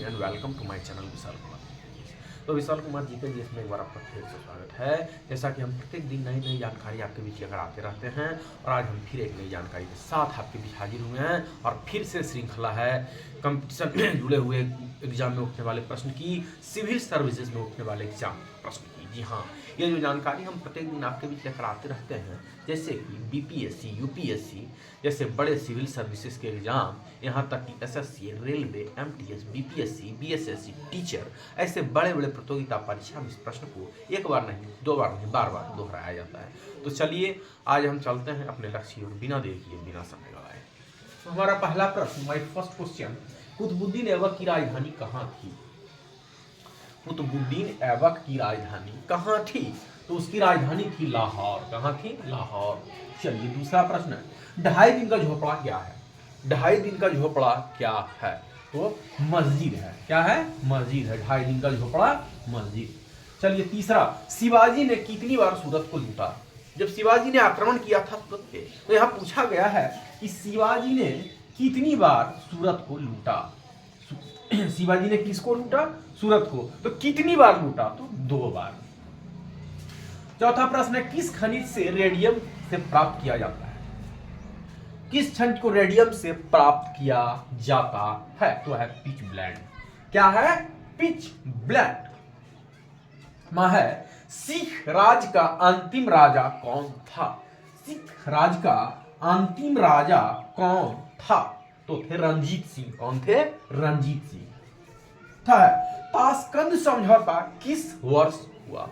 Morning and welcome to my channel Vishal Kumar. तो विशाल कुमार जी के लिए इसमें एक बार आपका फिर से स्वागत है। जैसा कि हम प्रत्येक दिन नई नई जानकारी आपके बीच लेकर आते रहते हैं और आज हम फिर एक नई जानकारी के साथ आपके बीच हाजिर हुए हैं और फिर से श्रृंखला है कंपटीशन में जुड़े हुए एग्जाम में उठने वाले प्रश्न की, सिविल सर्विसेज में उठने वाले एग्जाम प्रश्न की। जी हाँ, ये जो जानकारी हम प्रत्येक दिन आपके बीच लेकर आते रहते हैं, जैसे कि बीपीएससी, यूपीएससी जैसे बड़े सिविल सर्विसेज के एग्जाम, यहाँ तक कि SSC, railway, MTS, BPSC, BSSC, teacher, ऐसे बड़े बड़े प्रतियोगिता परीक्षा में इस प्रश्न को एक बार नहीं, दो बार नहीं, बार बार दोहराया जाता है। तो चलिए आज हम चलते हैं अपने लक्ष्य की ओर, बिना देर किए, बिना समय गवाए। तो हमारा पहला प्रश्न, my first question, Qutbuddin Aibak की राजधानी कहाँ थी? कुतुबुद्दीन ऐबक की राजधानी कहाँ थी? तो उसकी राजधानी थी लाहौर। कहाँ थी? लाहौर। चलिए दूसरा प्रश्न है, 2.5 दिन का झोपड़ा क्या है? 2.5 दिन का झोपड़ा क्या है? तो मस्जिद है। क्या है? मस्जिद है। 2.5 दिन का झोपड़ा मस्जिद। चलिए तीसरा, शिवाजी ने कितनी बार सूरत को लूटा? जब शिवाजी ने आक्रमण किया था सूरत पे, तो यहाँ पूछा गया है कि शिवाजी ने कितनी बार सूरत को लूटा? शिवाजी ने किसको लूटा? सूरत को। तो कितनी बार लूटा? तो 2 बार। चौथा प्रश्न है, किस खनिज से रेडियम से प्राप्त किया जाता है? किस खनिज को रेडियम से प्राप्त किया जाता है? तो है पिच ब्लेंड। क्या है? Pitch blend. है सिख राज का अंतिम राजा कौन था? सिख राज का अंतिम राजा कौन था? तो थे रंजीत सिंह। कौन थे? रंजीत सिंह। ताशकंद समझौता किस वर्ष हुआ?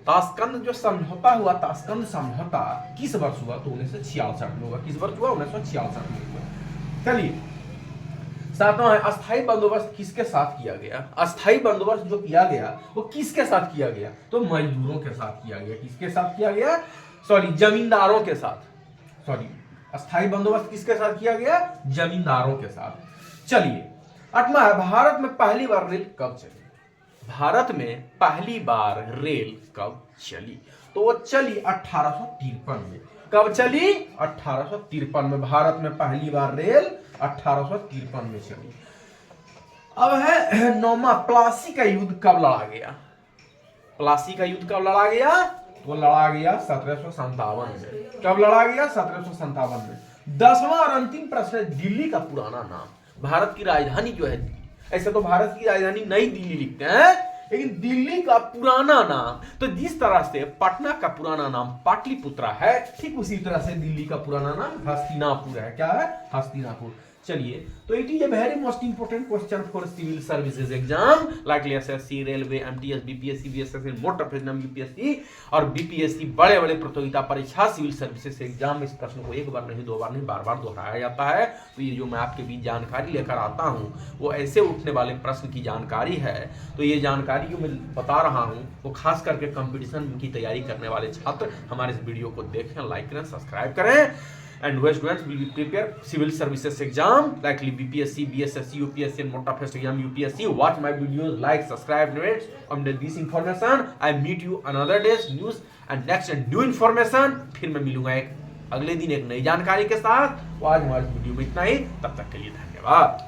ताशकंद जो समझौता हुआ, ताशकंद समझौता किस वर्ष हुआ? तो 1966 में हुआ। किस वर्ष हुआ? 1966 में हुआ। चलिए सातवां है, अस्थाई बंदोबस्त किसके साथ किया गया? अस्थाई बंदोबस्त जो किया गया वो किसके साथ किया गया? तो मजदूरों के साथ किया गया। किसके साथ किया गया? सॉरी, जमींदारों के साथ। सॉरी, अस्थाई बंदोबस्त किसके साथ किया गया? जमींदारों के साथ। चलिए आठवां है, भारत में पहली बार रेल कब चली? भारत में पहली बार रेल कब चली? तो वो चली 1853 में। कब चली? 1853 में। भारत में पहली बार रेल 1853 में चली। अब है नौवां, प्लासी का युद्ध कब लड़ा गया? प्लासी का युद्ध कब लड़ा गया? वो लड़ा गया 1757 में। कब लड़ा गया? 1757 में। 10वां और अंतिम प्रश्न है, दिल्ली का पुराना नाम। भारत की राजधानी जो है दिल्ली, ऐसे तो भारत की राजधानी नई दिल्ली लिखते हैं, लेकिन दिल्ली का पुराना नाम, तो जिस तरह से पटना का पुराना नाम पाटलिपुत्रा है, ठीक उसी तरह से दिल्ली का पुराना नाम हस्तिनापुर है। क्या है? हस्तिनापुर। चलिए, तो it is a very most important question for civil services exam like SSC, railway, MTS, BPSC, BSSC, most of UPSC और बीपीएससी, बड़े बड़े प्रतियोगिता परीक्षा सिविल सर्विसेज एग्जाम में इस प्रश्न को एक बार नहीं, 2 बार नहीं, बार बार दोहराया जाता है। तो ये जो मैं आपके बीच जानकारी लेकर आता हूँ वो ऐसे उठने वाले प्रश्न की जानकारी है। तो ये जानकारी जो मैं बता रहा हूँ वो खास करके कंपटीशन की तैयारी करने वाले छात्र हमारे इस वीडियो को देखें, लाइक करें, सब्सक्राइब करें। And where students will be prepare civil services exam like BPSC, BSSC, UPSC and motor first exam UPSC. Watch my videos, like, subscribe, notes. Under this information, I meet you another day's news and next and new information. फिर मैं मिलूंगा एक अगले दिन एक नई जानकारी के साथ। तो आज हमारे वीडियो में इतना ही, तब तक के लिए धन्यवाद।